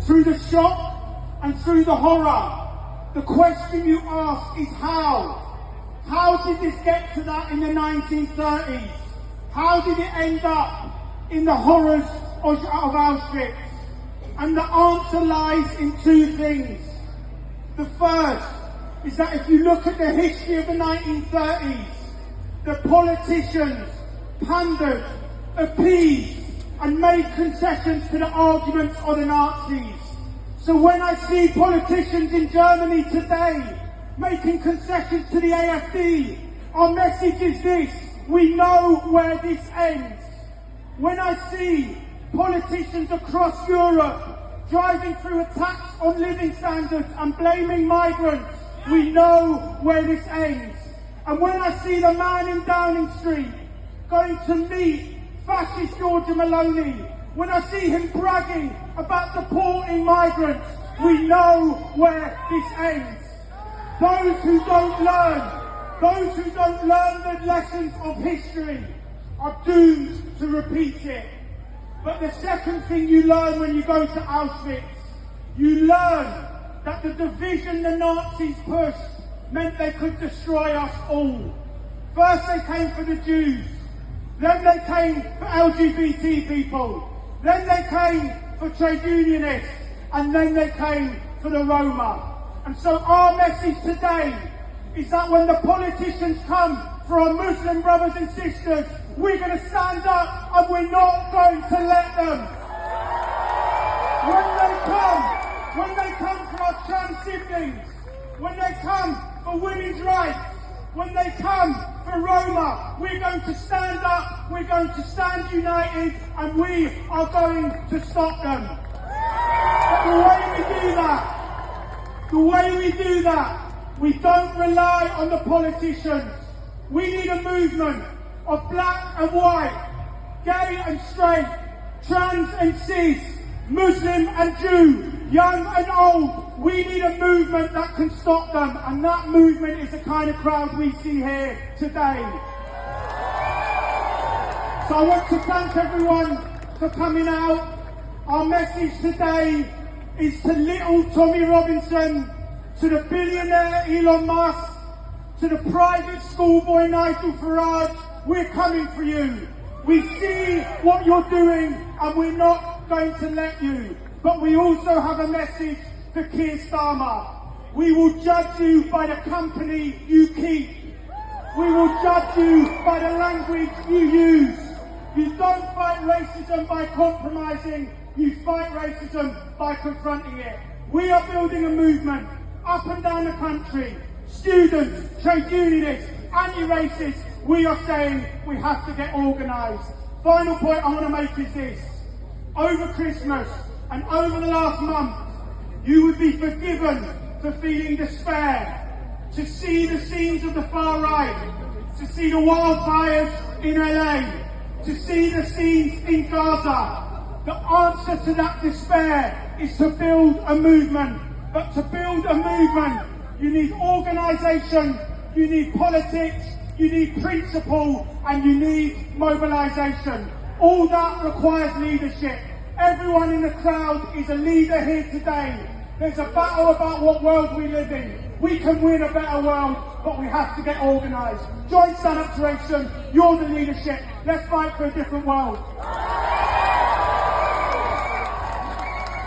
through the shock and through the horror, the question you ask is how? How did this get to that in the 1930s? How did it end up in the horrors of Auschwitz? And the answer lies in two things. The first is that if you look at the history of the 1930s, the politicians pandered, appeased, and made concessions to the arguments of the Nazis. So when I see politicians in Germany today making concessions to the AfD, our message is this: we know where this ends. When I see politicians across Europe driving through attacks on living standards and blaming migrants, we know where this ends. And when I see the man in Downing Street going to meet fascist Giorgia Meloni, when I see him bragging about deporting migrants, we know where this ends. Those who don't learn the lessons of history are doomed to repeat it. But the second thing you learn when you go to Auschwitz, you learn that the division the Nazis pushed meant they could destroy us all. First they came for the Jews, then they came for LGBT people, then they came for trade unionists, and then they came for the Roma. And so our message today is that when the politicians come for our Muslim brothers and sisters, we're going to stand up and we're not going to let them. When they come for our trans siblings, when they come for women's rights, when they come for Roma, we're going to stand up, we're going to stand united, and we are going to stop them. But the way we do that, we don't rely on the politicians. We need a movement of black and white, gay and straight, trans and cis, Muslim and Jew, young and old. We need a movement that can stop them, and that movement is the kind of crowd we see here today. So I want to thank everyone for coming out. Our message today is to little Tommy Robinson, to the billionaire Elon Musk, to the private schoolboy Nigel Farage, we're coming for you. We see what you're doing and we're not going to let you. But we also have a message for Keir Starmer. We will judge you by the company you keep. We will judge you by the language you use. You don't fight racism by compromising, you fight racism by confronting it. We are building a movement up and down the country. Students, trade unionists, anti-racists, we are saying we have to get organised. Final point I want to make is this. Over Christmas and over the last month, you would be forgiven for feeling despair, to see the scenes of the far right, to see the wildfires in LA, to see the scenes in Gaza. The answer to that despair is to build a movement. But to build a movement, you need organisation, you need politics, you need principle, and you need mobilisation. All that requires leadership. Everyone in the crowd is a leader here today. There's a battle about what world we live in. We can win a better world, but we have to get organised. Join Stand Up to Racism. You're the leadership. Let's fight for a different world.